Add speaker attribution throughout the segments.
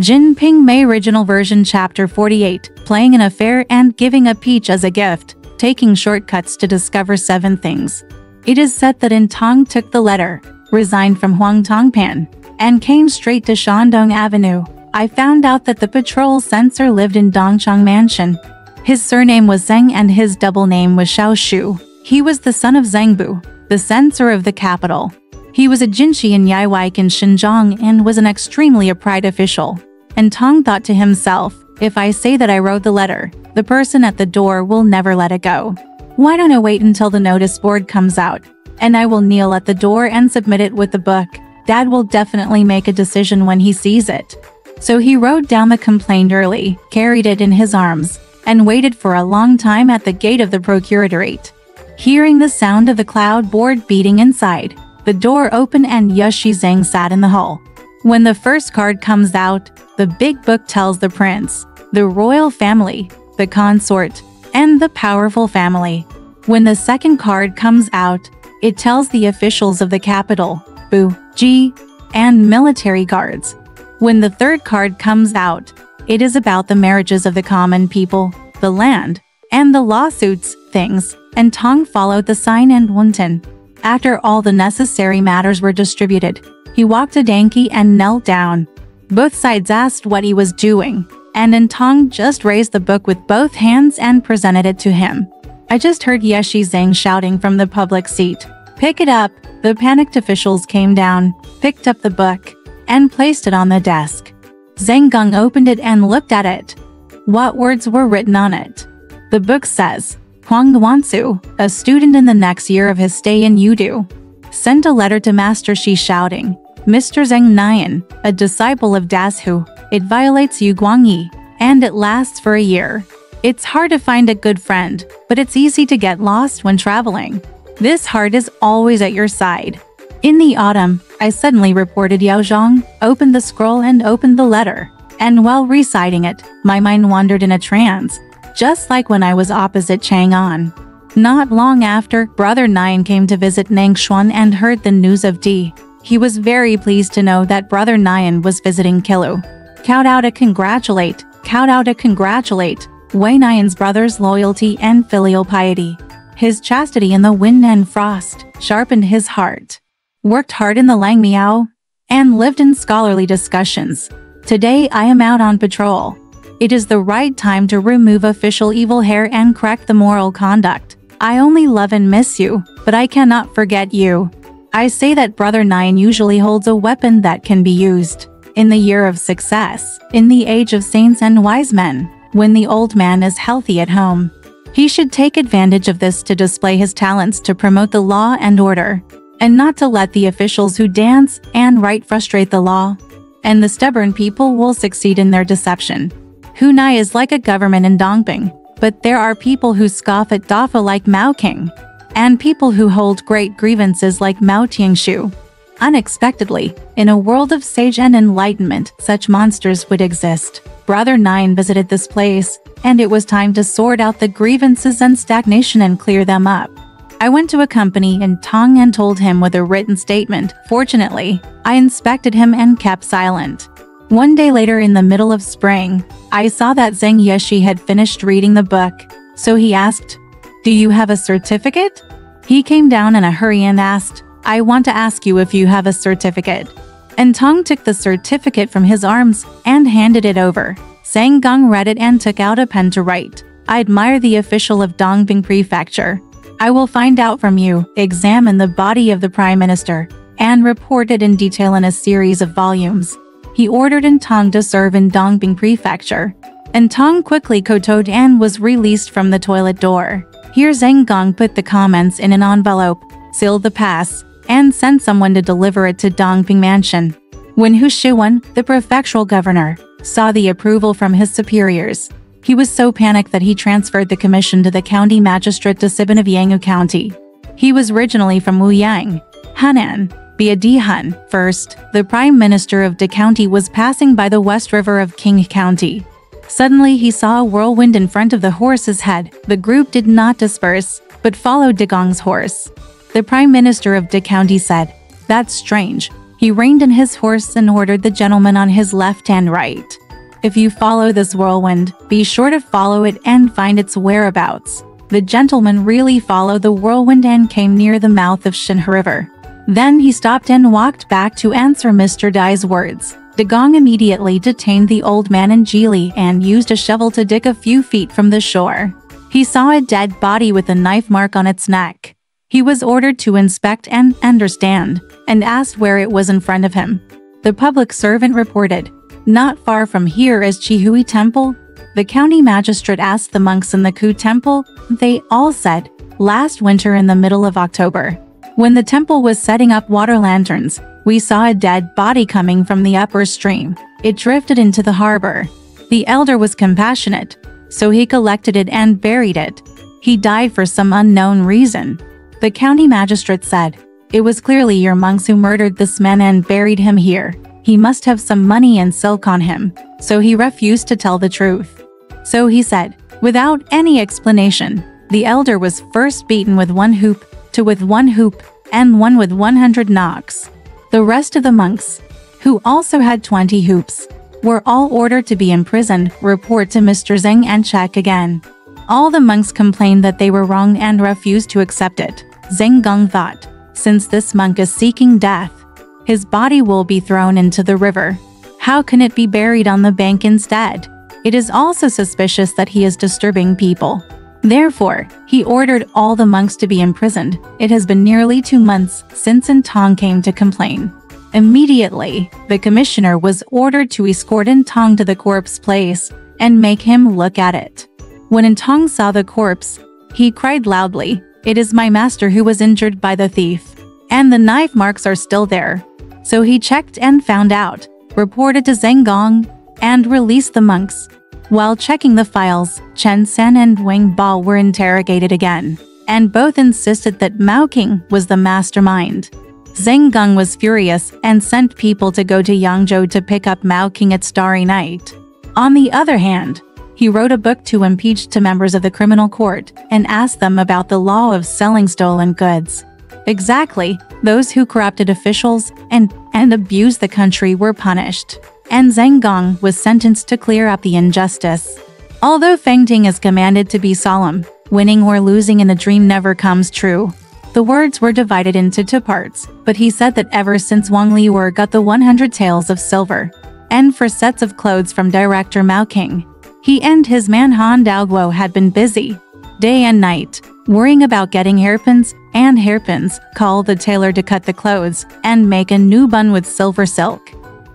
Speaker 1: JinPingMei Original Version Chapter 48, Playing an Affair and Giving a Peach as a Gift, Taking Shortcuts to Discover 7 Things. It is said that In Tong took the letter, resigned from Huangtongpan, and came straight to Shandong Avenue. I found out that the patrol censor lived in Dongchang Mansion. His surname was Zheng and his double name was Xiaoshu. He was the son of Zhengbu, the censor of the capital. He was a jinshi in Yiwike in Xinjiang and was an extremely upright official. And Tong thought to himself, if I say that I wrote the letter, the person at the door will never let it go. Why don't I wait until the notice board comes out, and I will kneel at the door and submit it with the book. Dad will definitely make a decision when he sees it. So he wrote down the complaint early, carried it in his arms, and waited for a long time at the gate of the procuratorate. Hearing the sound of the cloud board beating inside, the door opened and Yashi Zheng sat in the hall. When the first card comes out, the big book tells the prince, the royal family, the consort, and the powerful family. When the second card comes out, it tells the officials of the capital, Bu, Ji, and military guards. When the third card comes out, it is about the marriages of the common people, the land, and the lawsuits, things, and Tong followed the sign and Wunten. After all the necessary matters were distributed, he walked to Danke and knelt down. Both sides asked what he was doing, and In Tong just raised the book with both hands and presented it to him. I just heard Yeshi Zheng shouting from the public seat, "Pick it up!" The panicked officials came down, picked up the book, and placed it on the desk. Zheng Gong opened it and looked at it. What words were written on it? The book says, Huang Duansu, a student in the next year of his stay in Yudu, sent a letter to Master Shi shouting, Mr. Zheng Nian, a disciple of Dashu, it violates Yu Guangyi, and it lasts for a year. It's hard to find a good friend, but it's easy to get lost when traveling. This heart is always at your side. In the autumn, I suddenly reported Yao Zhang, opened the scroll and opened the letter, and while reciting it, my mind wandered in a trance, just like when I was opposite Chang'an. Not long after, Brother Nian came to visit Nangshuan and heard the news of D. He was very pleased to know that Brother Nian was visiting Kilu. Kowtow to congratulate, Wei Nian's brother's loyalty and filial piety. His chastity in the wind and frost sharpened his heart. Worked hard in the Langmiao, and lived in scholarly discussions. Today I am out on patrol. It is the right time to remove official evil hair and correct the moral conduct. I only love and miss you, but I cannot forget you. I say that Brother Nian usually holds a weapon that can be used. In the year of success, in the age of saints and wise men, when the old man is healthy at home. He should take advantage of this to display his talents to promote the law and order, and not to let the officials who dance and write frustrate the law. And the stubborn people will succeed in their deception. Hunai is like a government in Dongping, but there are people who scoff at Dafa like Mao King, and people who hold great grievances like Mao Tiangshu. Unexpectedly, in a world of sage and enlightenment, such monsters would exist. Brother Nian visited this place, and it was time to sort out the grievances and stagnation and clear them up. I went to a company in Tong and told him with a written statement. Fortunately, I inspected him and kept silent. One day later in the middle of spring, I saw that Zheng Yeshi had finished reading the book, so he asked, "Do you have a certificate?" He came down in a hurry and asked, "I want to ask you if you have a certificate." And Tong took the certificate from his arms and handed it over. Zheng Gong read it and took out a pen to write, "I admire the official of Dongbing Prefecture. I will find out from you, examine the body of the Prime Minister, and report it in detail in a series of volumes." He ordered In Tong to serve in Dongbing Prefecture. And Tong quickly kowtowed and was released from the toilet door. Here Zheng Gong put the comments in an envelope, sealed the pass, and sent someone to deliver it to Dongping Mansion. When Hu Shiwen, the prefectural governor, saw the approval from his superiors, he was so panicked that he transferred the commission to the county magistrate to Sibin of Yanggu County. He was originally from Wuyang, Henan, via Dihun. First, the prime minister of De County was passing by the west river of King County. Suddenly he saw a whirlwind in front of the horse's head. The group did not disperse, but followed De Gong's horse. The prime minister of De County said, "That's strange. He reined in his horse and ordered the gentleman on his left and right. If you follow this whirlwind, be sure to follow it and find its whereabouts. The gentleman really followed the whirlwind and came near the mouth of Shin River. Then he stopped and walked back to answer Mr. Dai's words. De Gong immediately detained the old man in Geely and used a shovel to dig a few feet from the shore. He saw a dead body with a knife mark on its neck. He was ordered to inspect and understand, and asked where it was in front of him. The public servant reported, "Not far from here is Chihui Temple." The county magistrate asked the monks in the Ku Temple. They all said, "Last winter in the middle of October. When the temple was setting up water lanterns, we saw a dead body coming from the upper stream. It drifted into the harbor. The elder was compassionate, so he collected it and buried it. He died for some unknown reason." The county magistrate said, "It was clearly your monks who murdered this man and buried him here. He must have some money and silk on him, so he refused to tell the truth." So he said, without any explanation, the elder was first beaten with 1 hoop, 2 with 1 hoop, and 1 with 100 knocks. The rest of the monks, who also had 20 hoops, were all ordered to be imprisoned. Report to Mr. Zheng and check again. All the monks complained that they were wrong and refused to accept it. Zheng Gong thought, since this monk is seeking death, his body will be thrown into the river. How can it be buried on the bank instead? It is also suspicious that he is disturbing people. Therefore, he ordered all the monks to be imprisoned. It has been nearly 2 months since Intong came to complain. Immediately, the commissioner was ordered to escort Intong to the corpse place and make him look at it. When Intong saw the corpse, he cried loudly, "It is my master who was injured by the thief, and the knife marks are still there." So he checked and found out, reported to Zheng Gong, and released the monks. While checking the files, Chen San and Wang Bao were interrogated again, and both insisted that Mao King was the mastermind. Zheng Gong was furious and sent people to go to Yangzhou to pick up Mao King at Starry Night. On the other hand, he wrote a book to impeach to members of the criminal court and asked them about the law of selling stolen goods. Exactly, those who corrupted officials and abused the country were punished, and Zheng Gong was sentenced to clear up the injustice. Although Feng Ting is commanded to be solemn, winning or losing in a dream never comes true. The words were divided into 2 parts, but he said that ever since Wang Liwer got the 100 taels of silver, and for sets of clothes from director Mao King, he and his man Han Daoguo had been busy, day and night, worrying about getting hairpins, and hairpins called the tailor to cut the clothes and make a new bun with silver silk.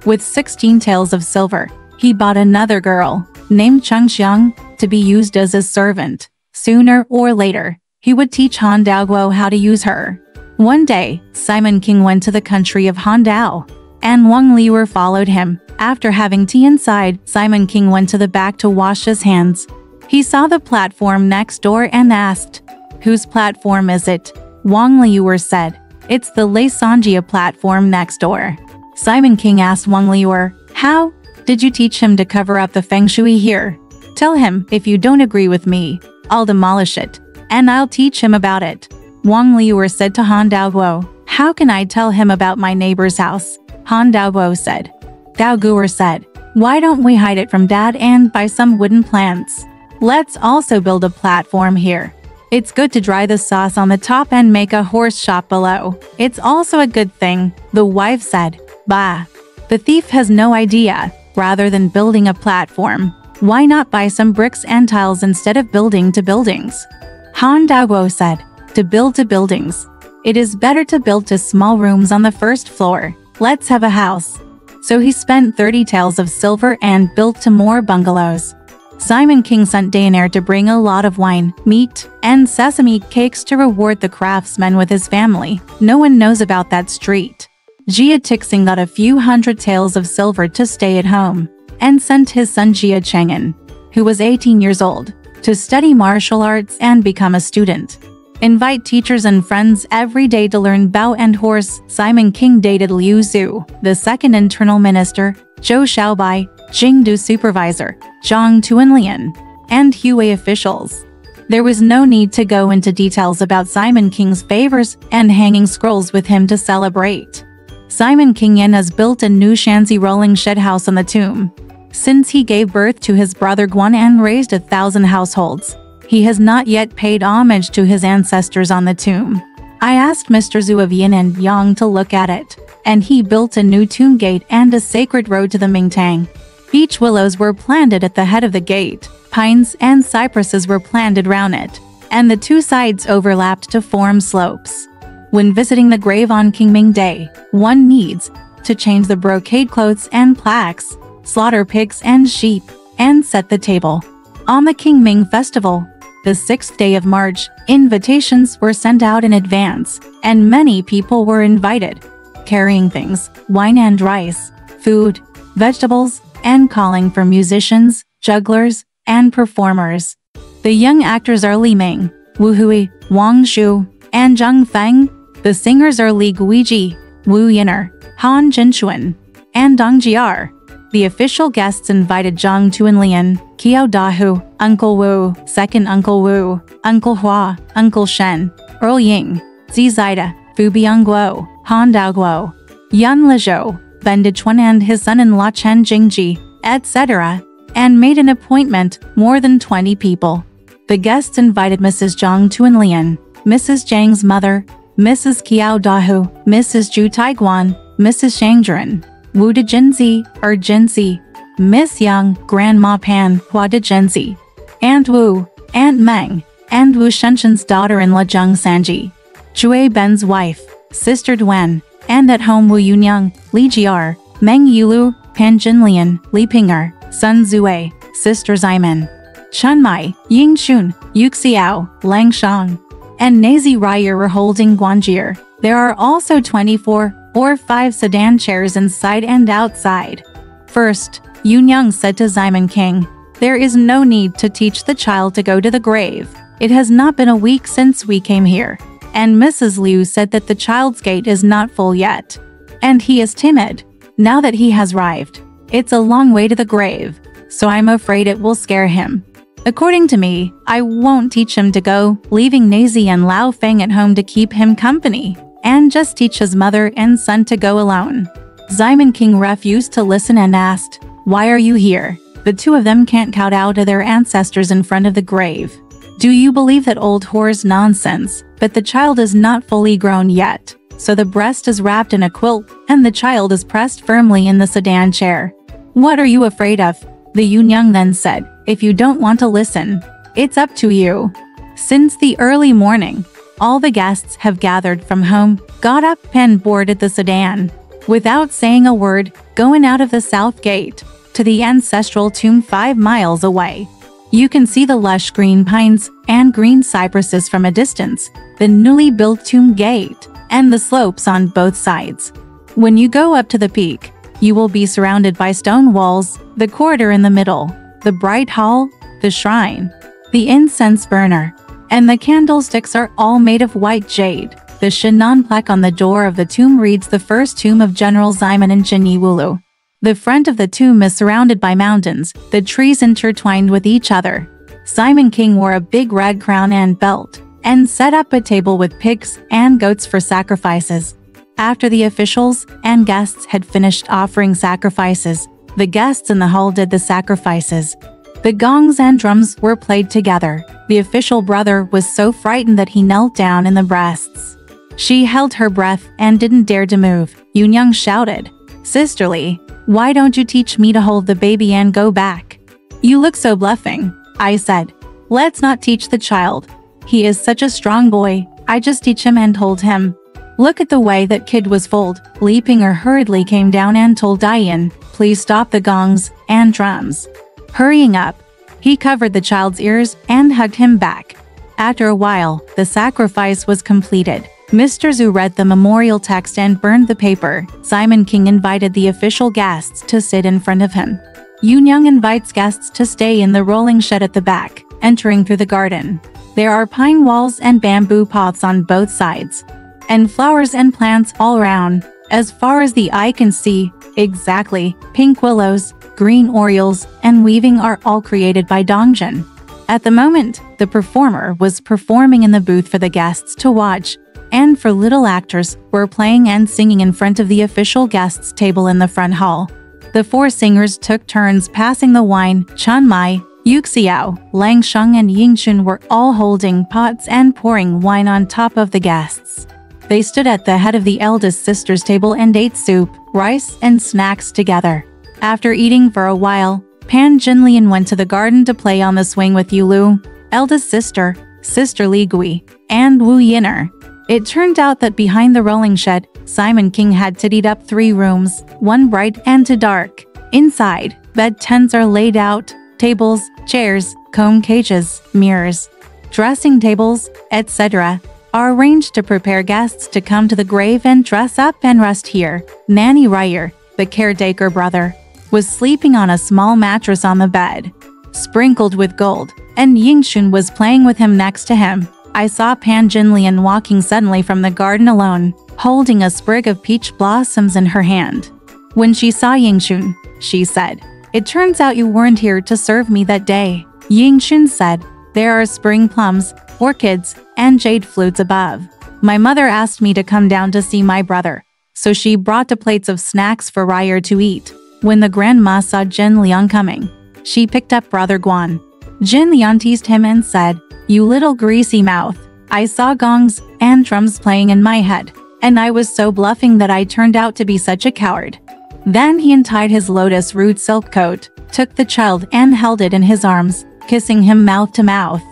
Speaker 1: With 16 taels of silver, he bought another girl, named Cheng Xiang, to be used as a servant. Sooner or later, he would teach Han Daoguo how to use her. One day, Simon King went to the country of Han Dao, and Wang Liwer followed him. After having tea inside, Simon King went to the back to wash his hands. He saw the platform next door and asked, "Whose platform is it?" Wang Liwer said, "It's the Lei Sanjia platform next door." Simon King asked Wang Liwer, "How did you teach him to cover up the feng shui here? Tell him, if you don't agree with me, I'll demolish it, and I'll teach him about it." Wang Liwer said to Han Daoguo, "How can I tell him about my neighbor's house?" Han Daoguo said. Daoguo said, "Why don't we hide it from Dad and buy some wooden plants? Let's also build a platform here. It's good to dry the sauce on the top and make a horse shop below. It's also a good thing," the wife said. "Bah. The thief has no idea. Rather than building a platform, why not buy some bricks and tiles instead of building to buildings?" Han Daoguo said, "To build to buildings. It is better to build to small rooms on the first floor. Let's have a house." So he spent 30 taels of silver and built 2 more bungalows. Simon King sent Daener to bring a lot of wine, meat, and sesame cakes to reward the craftsmen with his family. No one knows about that street. Jia Tixing got a few hundred taels of silver to stay at home, and sent his son Jia Cheng'an, who was 18 years old, to study martial arts and become a student. Invite teachers and friends every day to learn bow and horse. Simon King dated Liu Zhu, the second internal minister, Zhou Xiaobai, Jingdu supervisor, Zhang Tuanlian, and Huey officials. There was no need to go into details about Simon King's favors and hanging scrolls with him to celebrate. Simon King Yin has built a new shanty rolling shed house on the tomb. Since he gave birth to his brother Guan and raised 1,000 households, he has not yet paid homage to his ancestors on the tomb. I asked Mr. Zhu of Yin and Yang to look at it, and he built a new tomb gate and a sacred road to the Mingtang. Beech willows were planted at the head of the gate, pines and cypresses were planted round it, and the two sides overlapped to form slopes. When visiting the grave on Qingming Day, one needs to change the brocade clothes and plaques, slaughter pigs and sheep, and set the table. On the Qingming festival, the 6th day of March, invitations were sent out in advance, and many people were invited, carrying things, wine and rice, food, vegetables, and calling for musicians, jugglers, and performers. The young actors are Li Ming, Wu Hui, Wang Shu, and Zhang Feng. The singers are Li Guiji, Wu Yin'er, Han Jinchuan, and Dong Jiar. The official guests invited Zhang Tuanlian, Qiao Dahu, Uncle Wu, Second Uncle Wu, Uncle Hua, Uncle Shen, Earl Ying, Zi Zida, Fu Biangguo, Han Daoguo, Yan Lezhou, Ben Dechuan and his son-in-law Chen Jingji, etc., and made an appointment, more than 20 people. The guests invited Mrs. Zhang Tuanlian, Mrs. Zhang's mother, Mrs. Qiao Dahu, Mrs. Zhu Taiguan, Mrs. Shangzhen, Wu de Jinzi, Jinzi, Miss Yang, Grandma Pan, Hua de Jinzi, Aunt Wu, Aunt Meng, and Wu Shenshen's daughter-in-law Zhang Sanji, Zhui Ben's wife, Sister Duan, and at home Wu Yunyang, Li Jiar, Meng Yulu, Pan Jinlian, Li Ping'er, Sun Zui, Sister Ximen, Chen Mai, Ying Xun, Yuxiao, Lang Shang, and Nazi Ryer were holding Guanjir. There are also 24 or 5 sedan chairs inside and outside. First, Yunyang said to Simon King, "There is no need to teach the child to go to the grave. It has not been a week since we came here." And Mrs. Liu said that the child's gait is not full yet, and he is timid. Now that he has arrived, it's a long way to the grave, so I'm afraid it will scare him. According to me, I won't teach him to go, leaving Nazi and Lao Feng at home to keep him company, and just teach his mother and son to go alone. Simon King refused to listen and asked, "Why are you here?" The two of them can't kowtow to their ancestors in front of the grave. Do you believe that old whore's nonsense? But the child is not fully grown yet, so the breast is wrapped in a quilt, and the child is pressed firmly in the sedan chair. "What are you afraid of?" The Yunyang then said, "If you don't want to listen, it's up to you." Since the early morning, all the guests have gathered from home, got up and boarded the sedan. Without saying a word, going out of the south gate, to the ancestral tomb 5 miles away. You can see the lush green pines and green cypresses from a distance, the newly built tomb gate, and the slopes on both sides. When you go up to the peak, you will be surrounded by stone walls, the corridor in the middle, the bright hall, the shrine, the incense burner, and the candlesticks are all made of white jade. The Shinan plaque on the door of the tomb reads the first tomb of General Ximen and Jinyi Wulu. The front of the tomb is surrounded by mountains, the trees intertwined with each other. Simon King wore a big red crown and belt, and set up a table with pigs and goats for sacrifices. After the officials and guests had finished offering sacrifices, the guests in the hall did the sacrifices. The gongs and drums were played together. The official brother was so frightened that he knelt down in the breasts. She held her breath and didn't dare to move. Yunyang shouted, "Sisterly, why don't you teach me to hold the baby and go back?" "You look so bluffing," I said. "Let's not teach the child. He is such a strong boy. I just teach him and hold him." Look at the way that kid was fooled. Li Ping'er hurriedly came down and told Dian, "Please stop the gongs and drums." Hurrying up, he covered the child's ears and hugged him back. After a while, the sacrifice was completed. Mr. Zhu read the memorial text and burned the paper. Simon King invited the official guests to sit in front of him. Yunyang invites guests to stay in the rolling shed at the back, entering through the garden. There are pine walls and bamboo pots on both sides, and flowers and plants all around. As far as the eye can see, exactly, pink willows, green orioles, and weaving are all created by Dongjin. At the moment, the performer was performing in the booth for the guests to watch. and 4 little actors were playing and singing in front of the official guests' table in the front hall. The 4 singers took turns passing the wine. Chen Mai, Yuxiao, Lang Sheng and Yingxun were all holding pots and pouring wine on top of the guests. They stood at the head of the eldest sister's table and ate soup, rice, and snacks together. After eating for a while, Pan Jinlian went to the garden to play on the swing with Yulu, eldest sister, Sister Li Gui, and Wu Yin'er. It turned out that behind the rolling shed, Simon King had tidied up 3 rooms, 1 bright and 2 dark. Inside, bed tents are laid out, tables, chairs, comb cages, mirrors, dressing tables, etc. are arranged to prepare guests to come to the grave and dress up and rest here. Nanny Ryer, the caretaker brother, was sleeping on a small mattress on the bed, sprinkled with gold, and Yingxun was playing with him next to him. I saw Pan Jinlian walking suddenly from the garden alone, holding a sprig of peach blossoms in her hand. When she saw Yingxun, she said, "It turns out you weren't here to serve me that day." Yingxun said, "There are spring plums, orchids, and jade flutes above. My mother asked me to come down to see my brother, so she brought 2 plates of snacks for Ryer to eat." When the grandma saw Jin Liang coming, she picked up Brother Guan. Jin Liang teased him and said, "You little greasy mouth. I saw gongs and drums playing in my head, and I was so bluffing that I turned out to be such a coward." Then he untied his lotus root silk coat, took the child and held it in his arms, kissing him mouth to mouth.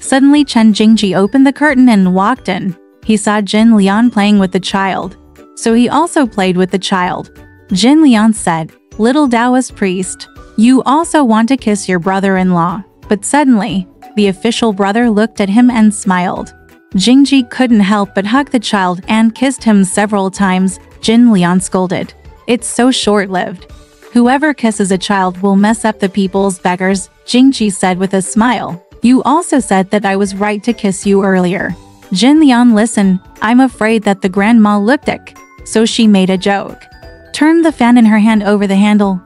Speaker 1: Suddenly Chen Jingji opened the curtain and walked in. He saw Jin Liang playing with the child, so he also played with the child. Jin Liang said, "Little Taoist priest, you also want to kiss your brother-in-law." But suddenly, the official brother looked at him and smiled. Jingji couldn't help but hug the child and kissed him several times. Jin Liang scolded, "It's so short-lived. Whoever kisses a child will mess up the people's beggars." Jingji said with a smile, "You also said that I was right to kiss you earlier." Jin Liang listened. "I'm afraid that the grandma looked ick, so she made a joke, turned the fan in her hand over the handle,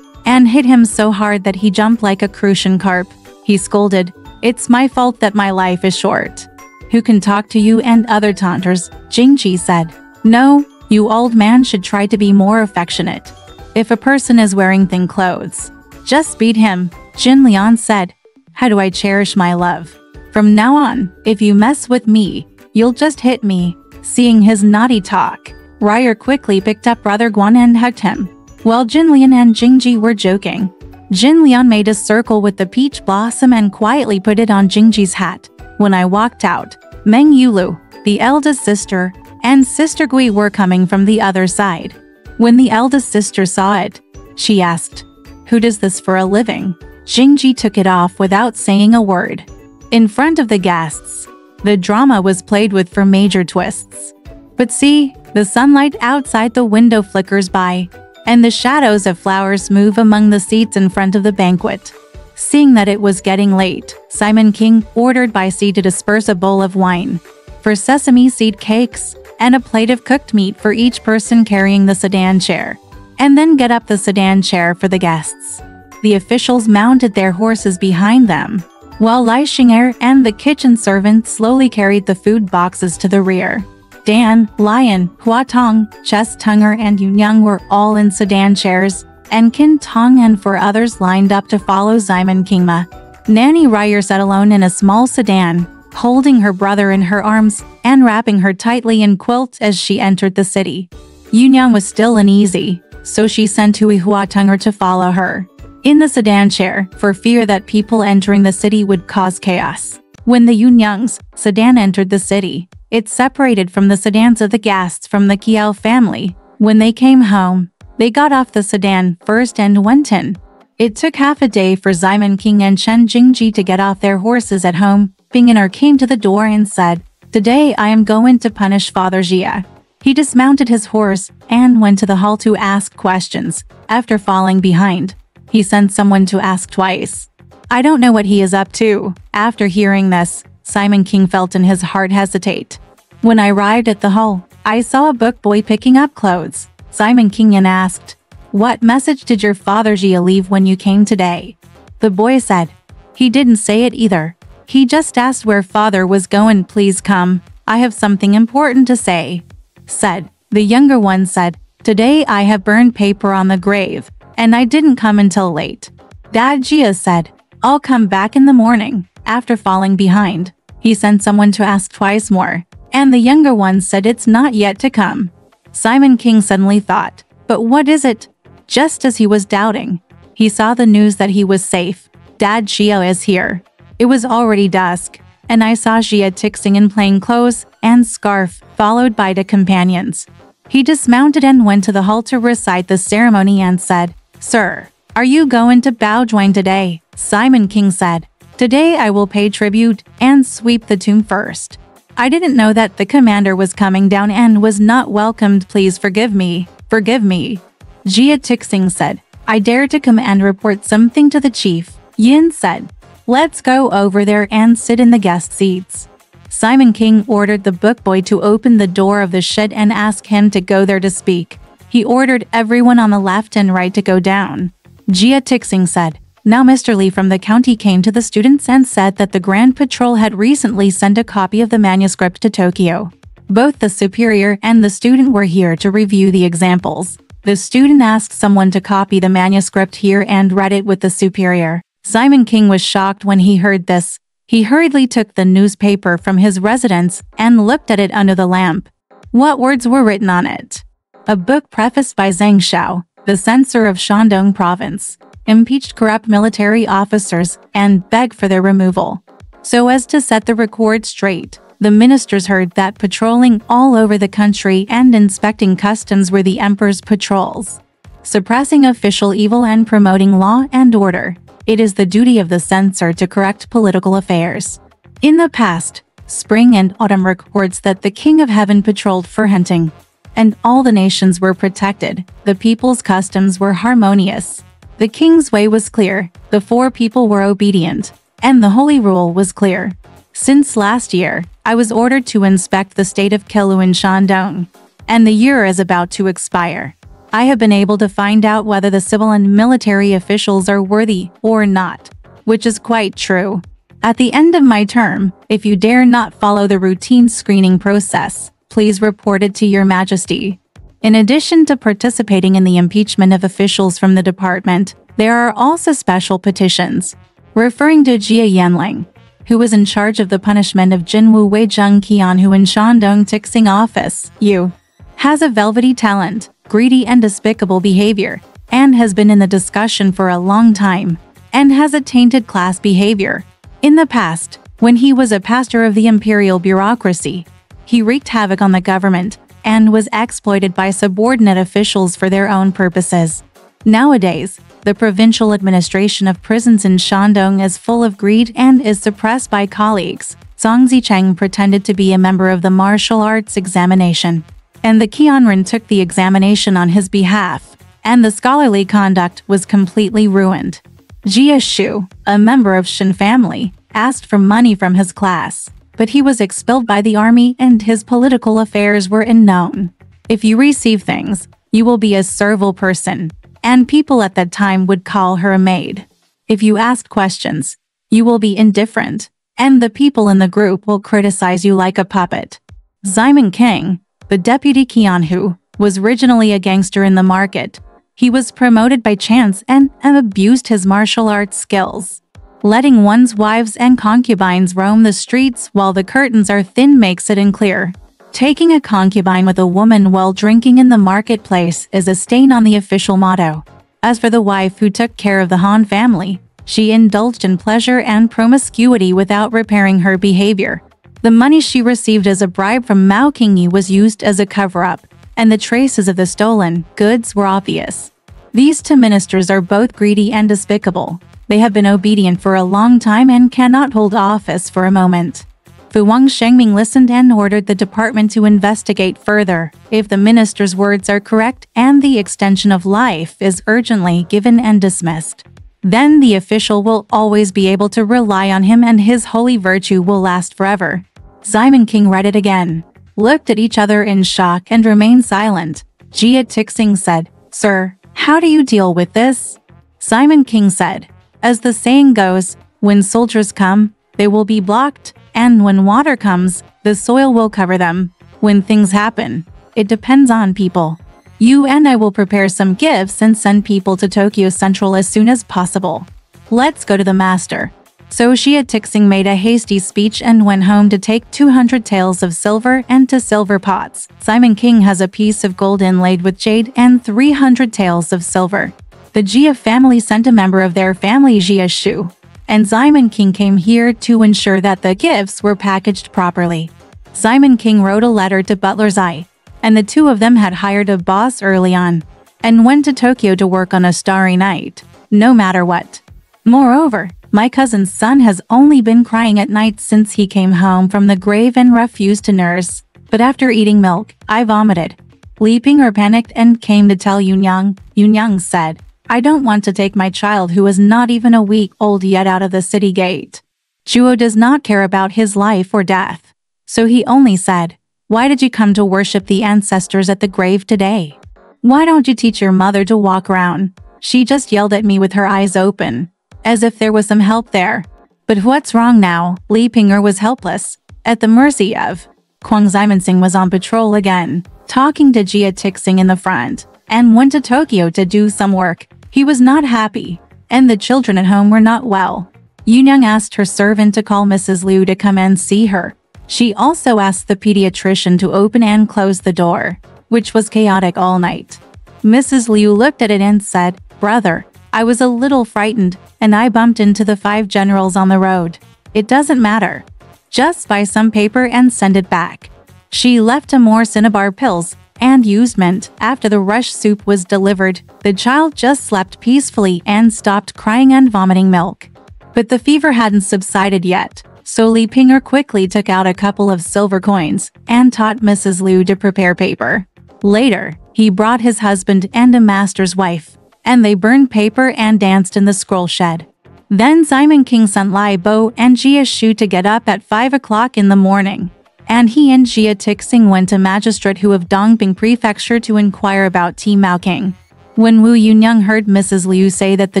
Speaker 1: and hit him so hard that he jumped like a crucian carp." He scolded, "It's my fault that my life is short. Who can talk to you and other taunters?" Jingji said, "No, you old man should try to be more affectionate. If a person is wearing thin clothes, just beat him." Jin Liang said, "How do I cherish my love? From now on, if you mess with me, you'll just hit me." Seeing his naughty talk, Ryer quickly picked up Brother Guan and hugged him. While Jin Liang and Jingji were joking, Jin Liang made a circle with the peach blossom and quietly put it on Jingji's hat. When I walked out, Meng Yulu, the eldest sister, and Sister Gui were coming from the other side. When the eldest sister saw it, she asked, "Who does this for a living?" Jingji took it off without saying a word. In front of the guests, the drama was played with for major twists. But see, the sunlight outside the window flickers by, and the shadows of flowers move among the seats in front of the banquet. Seeing that it was getting late, Simon King ordered by C to disperse a bowl of wine, for sesame seed cakes, and a plate of cooked meat for each person carrying the sedan chair, and then get up the sedan chair for the guests. The officials mounted their horses behind them, while Lai Xing'er and the kitchen servant slowly carried the food boxes to the rear. Dan, Lion, Hua Tong, Chess Tunger and Yunyang were all in sedan chairs, and Qin Tong and 4 others lined up to follow JinPingMei. Nanny Ryer sat alone in a small sedan, holding her brother in her arms and wrapping her tightly in quilts as she entered the city. Yunyang was still uneasy, so she sent Hui Hua Tunger to follow her in the sedan chair, for fear that people entering the city would cause chaos. When the Yunyang's sedan entered the city, it separated from the sedans of the guests from the Kiao family. When they came home, they got off the sedan first and went in. It took half a day for Simon King and Chen Jingji to get off their horses at home. Bing'er came to the door and said, "Today I am going to punish Father Jia." He dismounted his horse and went to the hall to ask questions. After falling behind, he sent someone to ask twice. "I don't know what he is up to." After hearing this, Simon King felt in his heart hesitate. When I arrived at the hall, I saw a book boy picking up clothes. Simon King asked, "What message did your father Jia leave when you came today?" The boy said, "He didn't say it either. He just asked where father was going. Please come." I have something important to say, said. The younger one said, today I have burned paper on the grave, and I didn't come until late. Dad Jia said, I'll come back in the morning. After falling behind, he sent someone to ask twice more, and the younger one said it's not yet to come. Simon King suddenly thought, but what is it? Just as he was doubting, he saw the news that he was safe. Dad Jia is here. It was already dusk, and I saw Jia Tixing in plain clothes and scarf, followed by the companions. He dismounted and went to the hall to recite the ceremony and said, Sir, are you going to Baojuan today? Simon King said, Today I will pay tribute and sweep the tomb first. I didn't know that the commander was coming down and was not welcomed. Please forgive me. Forgive me. Jia Tixing said, I dare to come and report something to the chief. Yin said, Let's go over there and sit in the guest seats. Simon King ordered the book boy to open the door of the shed and ask him to go there to speak. He ordered everyone on the left and right to go down. Jia Tixing said, Now Mr. Li from the county came to the students and said that the Grand Patrol had recently sent a copy of the manuscript to Tokyo. Both the superior and the student were here to review the examples. The student asked someone to copy the manuscript here and read it with the superior. Simon King was shocked when he heard this. He hurriedly took the newspaper from his residence and looked at it under the lamp. What words were written on it? A book prefaced by Zhang Xiao, the censor of Shandong province, impeached corrupt military officers and begged for their removal. So as to set the record straight, the ministers heard that patrolling all over the country and inspecting customs were the emperor's patrols. Suppressing official evil and promoting law and order, it is the duty of the censor to correct political affairs. In the past, spring and autumn records that the King of Heaven patrolled for hunting, and all the nations were protected, the people's customs were harmonious. The king's way was clear, the four people were obedient, and the holy rule was clear. Since last year, I was ordered to inspect the state of Kelu in Shandong, and the year is about to expire. I have been able to find out whether the civil and military officials are worthy or not, which is quite true. At the end of my term, if you dare not follow the routine screening process, please report it to Your Majesty. In addition to participating in the impeachment of officials from the department, there are also special petitions. Referring to Jia Yanling, who was in charge of the punishment of Jinwu Weizheng Qianhu in Shandong Tixing office, Yu, has a velvety talent, greedy and despicable behavior, and has been in the discussion for a long time, and has a tainted class behavior. In the past, when he was a pastor of the imperial bureaucracy, he wreaked havoc on the government and was exploited by subordinate officials for their own purposes. Nowadays, the provincial administration of prisons in Shandong is full of greed and is suppressed by colleagues. Zhang Zicheng pretended to be a member of the martial arts examination, and the Qianren took the examination on his behalf, and the scholarly conduct was completely ruined. Jia Shu, a member of Shen family, asked for money from his class, but he was expelled by the army and his political affairs were unknown. If you receive things, you will be a servile person, and people at that time would call her a maid. If you ask questions, you will be indifferent, and the people in the group will criticize you like a puppet. Simon King, the deputy Qianhu, was originally a gangster in the market. He was promoted by chance and abused his martial arts skills. Letting one's wives and concubines roam the streets while the curtains are thin makes it unclear. Taking a concubine with a woman while drinking in the marketplace is a stain on the official motto. As for the wife who took care of the Han family, she indulged in pleasure and promiscuity without repairing her behavior. The money she received as a bribe from Mao Qingyi was used as a cover-up, and the traces of the stolen goods were obvious. These two ministers are both greedy and despicable. They have been obedient for a long time and cannot hold office for a moment. Fu Wang Shengming listened and ordered the department to investigate further. If the minister's words are correct and the extension of life is urgently given and dismissed, then the official will always be able to rely on him and his holy virtue will last forever. Simon King read it again, looked at each other in shock and remained silent. Jia Tixing said, Sir, how do you deal with this? Simon King said, As the saying goes, when soldiers come, they will be blocked. And when water comes, the soil will cover them. When things happen, it depends on people. You and I will prepare some gifts and send people to Tokyo Central as soon as possible. Let's go to the master." So JinPingMei made a hasty speech and went home to take 200 taels of silver and 2 silver pots. Simon King has a piece of gold inlaid with jade and 300 taels of silver. The Jia family sent a member of their family, Jia Shu, and Simon King came here to ensure that the gifts were packaged properly. Simon King wrote a letter to Butler's Eye, and the two of them had hired a boss early on, and went to Tokyo to work on a starry night, no matter what. Moreover, my cousin's son has only been crying at night since he came home from the grave and refused to nurse. But after eating milk, I vomited. Li Ping'er panicked and came to tell Yunyang. Yunyang said, "I don't want to take my child who is not even a week old yet out of the city gate." Zhuo does not care about his life or death. So he only said, "Why did you come to worship the ancestors at the grave today? Why don't you teach your mother to walk around?" She just yelled at me with her eyes open, as if there was some help there. But what's wrong now? Li Ping'er was helpless, at the mercy of. Kwang Ximenxing was on patrol again, talking to JinPingMei in the front, and went to Tokyo to do some work. He was not happy, and the children at home were not well. Yunyang asked her servant to call Mrs. Liu to come and see her. She also asked the pediatrician to open and close the door, which was chaotic all night. Mrs. Liu looked at it and said, "Brother, I was a little frightened, and I bumped into the 5 generals on the road. It doesn't matter. Just buy some paper and send it back." She left him more cinnabar pills and used mint. After the rush soup was delivered, the child just slept peacefully and stopped crying and vomiting milk. But the fever hadn't subsided yet, so Li Ping'er quickly took out a couple of silver coins and taught Mrs. Liu to prepare paper. Later, he brought his husband and a master's wife, and they burned paper and danced in the scroll shed. Then Simon King sent Lai Bo and Jia Shu to get up at 5 o'clock in the morning, and he and JinPingMei went to Magistrate Hu of Dongping Prefecture to inquire about Ti Mao King. When Wu Yunyang heard Mrs. Liu say that the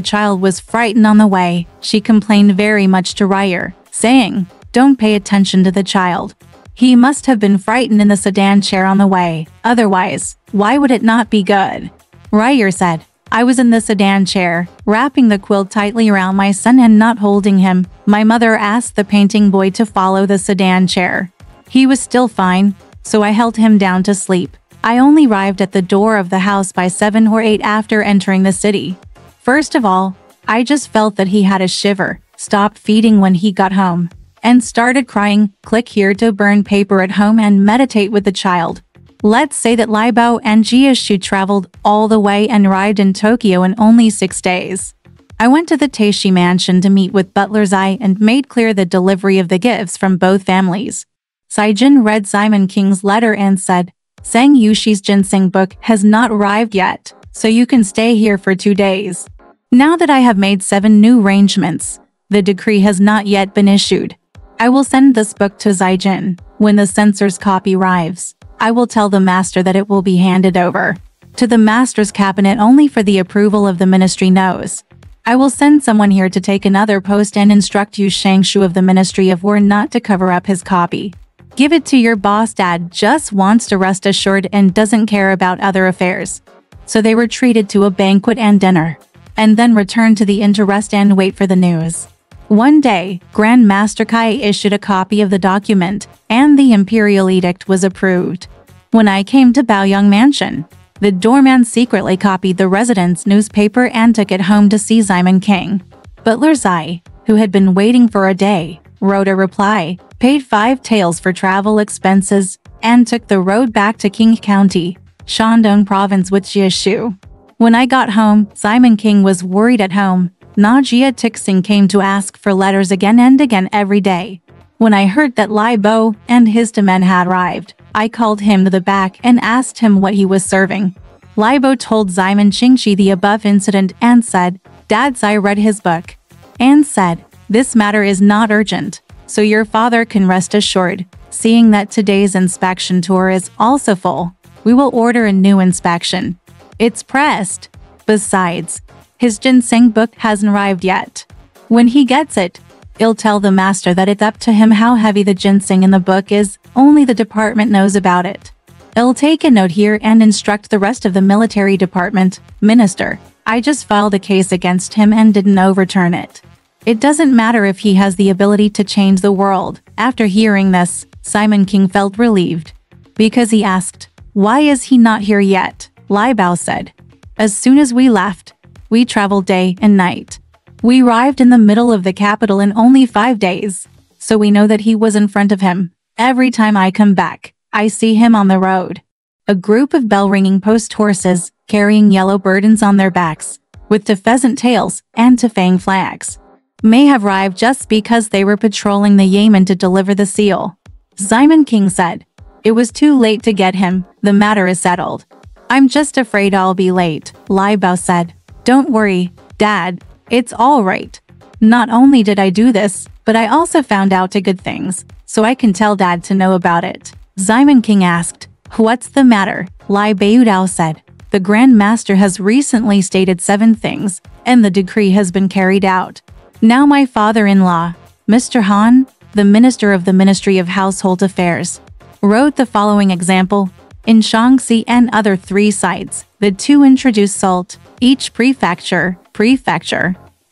Speaker 1: child was frightened on the way, she complained very much to Ryer, saying, "Don't pay attention to the child. He must have been frightened in the sedan chair on the way, otherwise, why would it not be good?" Ryer said, "I was in the sedan chair, wrapping the quilt tightly around my son and not holding him. My mother asked the painting boy to follow the sedan chair. He was still fine, so I held him down to sleep. I only arrived at the door of the house by 7 or 8 after entering the city. First of all, I just felt that he had a shiver, stopped feeding when he got home, and started crying. Click here to burn paper at home and meditate with the child." Let's say that Lai Bao and Jia Shu traveled all the way and arrived in Tokyo in only 6 days. I went to the Teishi mansion to meet with Butler's Eye and made clear the delivery of the gifts from both families. Saijin read Simon King's letter and said, "Sang Yushi's ginseng book has not arrived yet, so you can stay here for 2 days. Now that I have made 7 new arrangements, the decree has not yet been issued. I will send this book to Saijin. When the censor's copy arrives, I will tell the master that it will be handed over to the master's cabinet only for the approval of the ministry knows. I will send someone here to take another post and instruct Yu Shangshu of the Ministry of War not to cover up his copy. Give it to your boss. Dad just wants to rest assured and doesn't care about other affairs." So they were treated to a banquet and dinner, and then returned to the inn to rest and wait for the news. One day, Grand Master Kai issued a copy of the document, and the imperial edict was approved. When I came to Baoyang Mansion, the doorman secretly copied the residence newspaper and took it home to see Simon King. Butler's Eye, who had been waiting for a day, wrote a reply, paid 5 taels for travel expenses, and took the road back to King County, Shandong Province with Jia Shu. When I got home, Simon King was worried at home. JinPingMei came to ask for letters again and again every day. When I heard that Lai Bo and his 2 men had arrived, I called him to the back and asked him what he was serving. Lai Bo told Simon Qingxi the above incident and said, "Dad's I read his book," and said, "This matter is not urgent, so your father can rest assured. Seeing that today's inspection tour is also full, we will order a new inspection. It's pressed. Besides, his ginseng book hasn't arrived yet. When he gets it, I'll tell the master that it's up to him how heavy the ginseng in the book is, only the department knows about it. I'll take a note here and instruct the rest of the military department. Minister, I just filed a case against him and didn't overturn it. It doesn't matter if he has the ability to change the world. After hearing this, Simon King felt relieved. Because he asked, why is he not here yet? Lai Bao said. As soon as we left, we traveled day and night. We arrived in the middle of the capital in only 5 days, so we know that he was in front of him. Every time I come back, I see him on the road. A group of bell-ringing post horses, carrying yellow burdens on their backs, with two pheasant tails and two fang flags, may have arrived just because they were patrolling the Yamen to deliver the seal. Simon King said, it was too late to get him, the matter is settled. I'm just afraid I'll be late, Lai Bao said. Don't worry, Dad, it's all right. Not only did I do this, but I also found out two good things, so I can tell Dad to know about it. Simon King asked, what's the matter? Lai Baodao said, the Grand Master has recently stated 7 things, and the decree has been carried out. Now my father-in-law, Mr. Han, the Minister of the Ministry of Household Affairs, wrote the following example. In Shaanxi and other 3 sites, the 2 introduced salt. Each prefecture,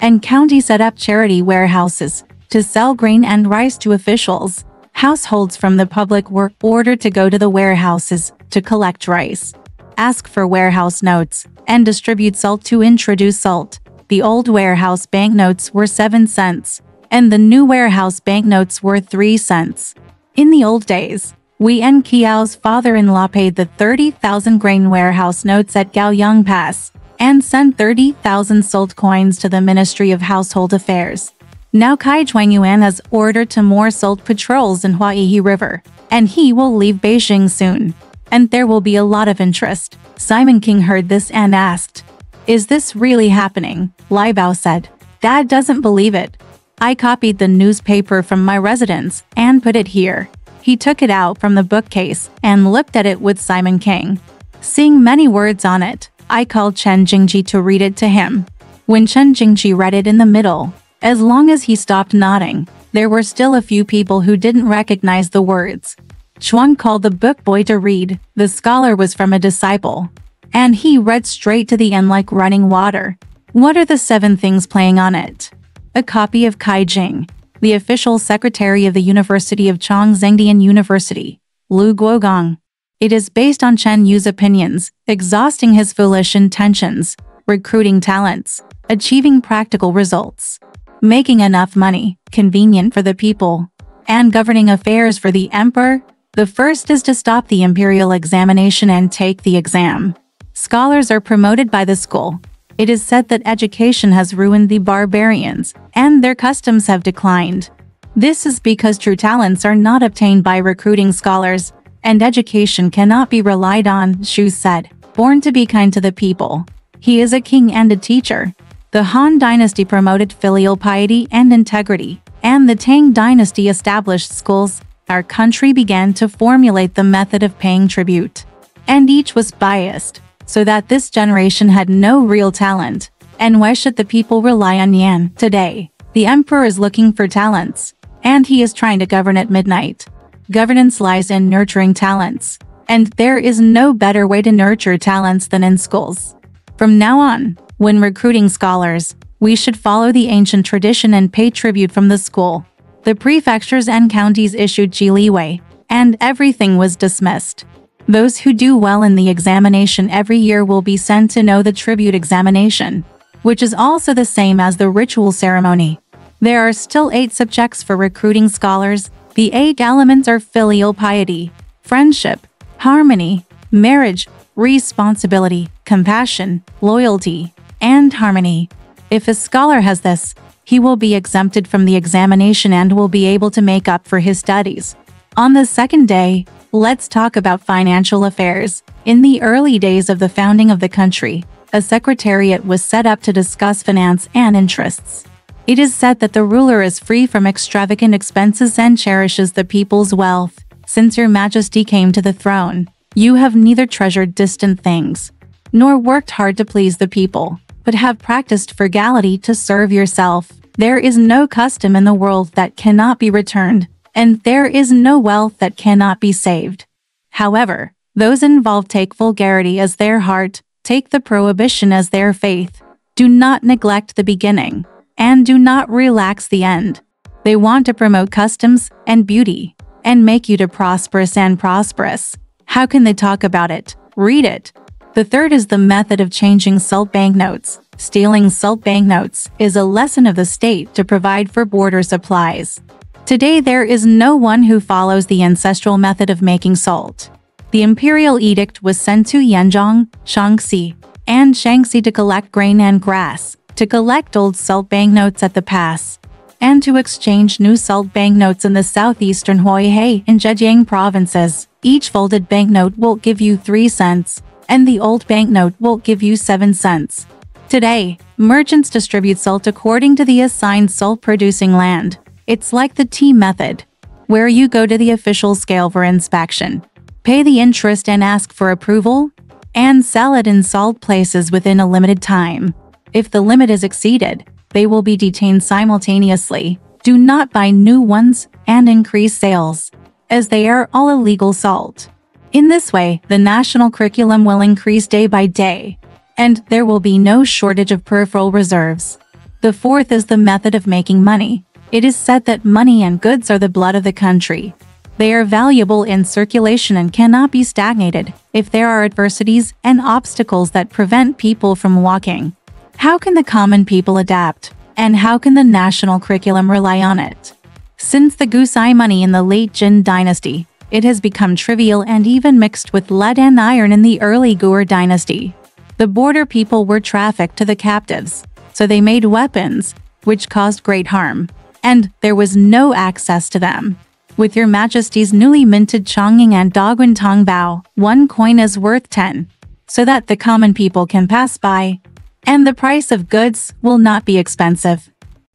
Speaker 1: and county set up charity warehouses to sell grain and rice to officials. Households from the public were ordered to go to the warehouses to collect rice, ask for warehouse notes, and distribute salt to introduce salt. The old warehouse banknotes were 7 cents, and the new warehouse banknotes were 3 cents. In the old days, Wei and Kiao's father-in-law paid the 30,000 grain warehouse notes at Gaoyang Pass and sent 30,000 salt coins to the Ministry of Household Affairs. Now Kai Zhuangyuan has ordered to more salt patrols in Huaiyi River, and he will leave Beijing soon. And there will be a lot of interest. Simon King heard this and asked, is this really happening? Lai Bao said, Dad doesn't believe it. I copied the newspaper from my residence and put it here. He took it out from the bookcase and looked at it with Simon King. Seeing many words on it, I called Chen Jingji to read it to him. When Chen Jingji read it in the middle, as long as he stopped nodding, there were still a few people who didn't recognize the words. Chuang called the book boy to read. The scholar was from a disciple, and he read straight to the end like running water. What are the 7 things playing on it? A copy of Kai Jing, the official secretary of the University of Chongzhengdian University, Lu Guogong. It is based on Chen Yu's opinions, exhausting his foolish intentions, recruiting talents, achieving practical results, making enough money, convenient for the people, and governing affairs for the emperor. The first is to stop the imperial examination and take the exam. Scholars are promoted by the school. It is said that education has ruined the barbarians, and their customs have declined. This is because true talents are not obtained by recruiting scholars, and education cannot be relied on, Xu said. Born to be kind to the people, he is a king and a teacher. The Han dynasty promoted filial piety and integrity, and the Tang dynasty established schools. Our country began to formulate the method of paying tribute, and each was biased, so that this generation had no real talent. And why should the people rely on Yan today? The emperor is looking for talents, and he is trying to govern at midnight. Governance lies in nurturing talents, and there is no better way to nurture talents than in schools. From now on, when recruiting scholars, we should follow the ancient tradition and pay tribute from the school. The prefectures and counties issued Jiliwei, and everything was dismissed. Those who do well in the examination every year will be sent to know the tribute examination, which is also the same as the ritual ceremony. There are still 8 subjects for recruiting scholars. The 8 elements are filial piety, friendship, harmony, marriage, responsibility, compassion, loyalty, and harmony. If a scholar has this, he will be exempted from the examination and will be able to make up for his studies. On the second day, let's talk about financial affairs. In the early days of the founding of the country, a secretariat was set up to discuss finance and interests. It is said that the ruler is free from extravagant expenses and cherishes the people's wealth. Since your majesty came to the throne, you have neither treasured distant things, nor worked hard to please the people, but have practiced frugality to serve yourself. There is no custom in the world that cannot be returned, and there is no wealth that cannot be saved. However, those involved take vulgarity as their heart, take the prohibition as their faith, do not neglect the beginning, and do not relax the end. They want to promote customs and beauty, and make you to prosperous and prosperous. How can they talk about it? Read it. The third is the method of changing salt banknotes. Stealing salt banknotes is a lesson of the state to provide for border supplies. Today there is no one who follows the ancestral method of making salt. The imperial edict was sent to Yanzhong, Shaanxi, and Shaanxi to collect grain and grass, to collect old salt banknotes at the pass, and to exchange new salt banknotes in the southeastern Huaihai and Zhejiang provinces. Each folded banknote will give you 3 cents, and the old banknote will give you 7 cents. Today, merchants distribute salt according to the assigned salt-producing land. It's like the tea method, where you go to the official scale for inspection, pay the interest and ask for approval, and sell it in salt places within a limited time. If the limit is exceeded, they will be detained simultaneously. Do not buy new ones and increase sales, as they are all illegal salt. In this way, the national curriculum will increase day by day, and there will be no shortage of peripheral reserves. The fourth is the method of making money. It is said that money and goods are the blood of the country. They are valuable in circulation and cannot be stagnated if there are adversities and obstacles that prevent people from walking. How can the common people adapt, and how can the national curriculum rely on it? Since the Gusai money in the late Jin dynasty, it has become trivial and even mixed with lead and iron in the early Gur dynasty. The border people were trafficked to the captives, so they made weapons, which caused great harm, and there was no access to them. With your majesty's newly minted Chongqing and Daguan Tong Bao, 1 coin is worth 10, so that the common people can pass by, and the price of goods will not be expensive.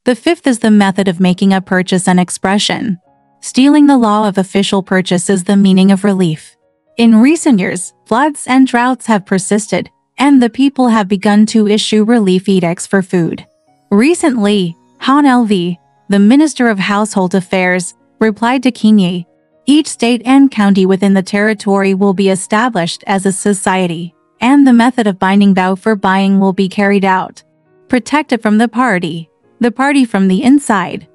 Speaker 1: The fifth is the method of making a purchase an expression. Stealing the law of official purchase is the meaning of relief. In recent years, floods and droughts have persisted, and the people have begun to issue relief edicts for food. Recently, Han Lv, the Minister of Household Affairs, replied to Qinyi, each state and county within the territory will be established as a society, and the method of binding bao for buying will be carried out. Protect it from the party from the inside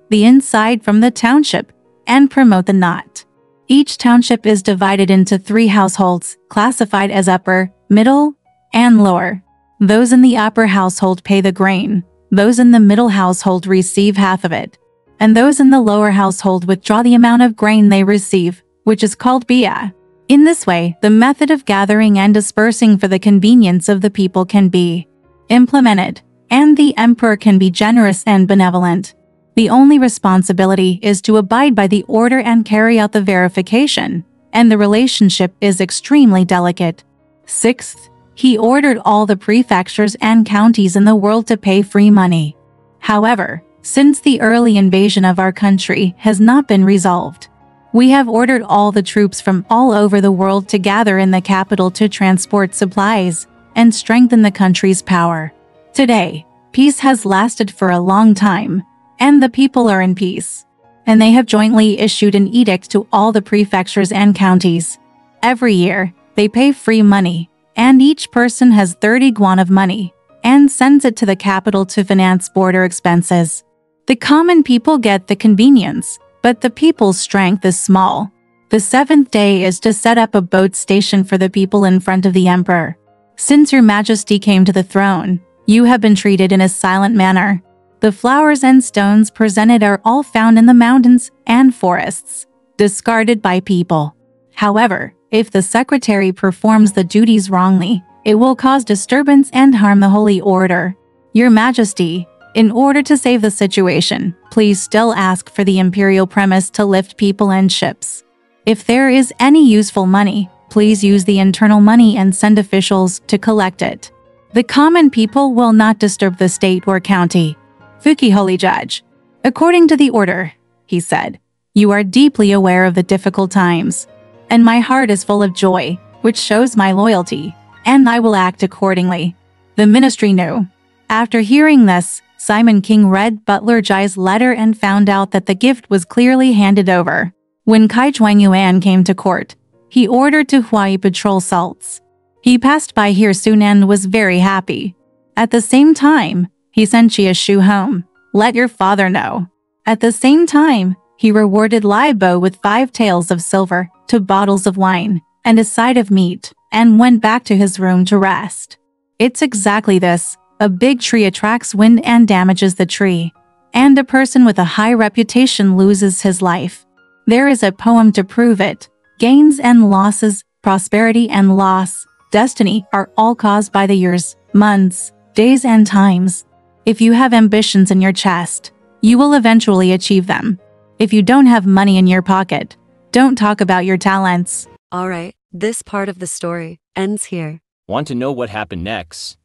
Speaker 1: from the township, and promote the knot. Each township is divided into 3 households, classified as upper, middle, and lower. Those in the upper household pay the grain, those in the middle household receive half of it, and those in the lower household withdraw the amount of grain they receive, which is called bia. In this way, the method of gathering and dispersing for the convenience of the people can be implemented, and the emperor can be generous and benevolent. The only responsibility is to abide by the order and carry out the verification, and the relationship is extremely delicate. Sixth, he ordered all the prefectures and counties in the world to pay free money. However, since the early invasion of our country has not been resolved, we have ordered all the troops from all over the world to gather in the capital to transport supplies and strengthen the country's power. Today, peace has lasted for a long time, and the people are in peace, and they have jointly issued an edict to all the prefectures and counties. Every year, they pay free money, and each person has 30 guan of money, and sends it to the capital to finance border expenses. The common people get the convenience, but the people's strength is small. The 7th day is to set up a boat station for the people in front of the emperor. Since your majesty came to the throne, you have been treated in a silent manner. The flowers and stones presented are all found in the mountains and forests, discarded by people. However, if the secretary performs the duties wrongly, it will cause disturbance and harm the holy order. Your majesty, in order to save the situation, please still ask for the imperial premise to lift people and ships. If there is any useful money, please use the internal money and send officials to collect it. The common people will not disturb the state or county. Fuki Holy Judge, according to the order, he said, you are deeply aware of the difficult times, and my heart is full of joy, which shows my loyalty, and I will act accordingly. The ministry knew. After hearing this, Simon King read Butler Jai's letter and found out that the gift was clearly handed over. When Kai Chuang-yuan came to court, he ordered to Huai patrol salts. He passed by here soon and was very happy. At the same time, he sent Chia Shu home. Let your father know. At the same time, he rewarded Lai Bo with 5 taels of silver, 2 bottles of wine, and a side of meat, and went back to his room to rest. It's exactly this. A big tree attracts wind and damages the tree, and a person with a high reputation loses his life. There is a poem to prove it. Gains and losses, prosperity and loss, destiny are all caused by the years, months, days and times. If you have ambitions in your chest, you will eventually achieve them. If you don't have money in your pocket, don't talk about your talents.
Speaker 2: Alright, this part of the story ends here.
Speaker 3: Want to know what happened next?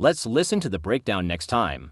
Speaker 3: Let's listen to the breakdown next time.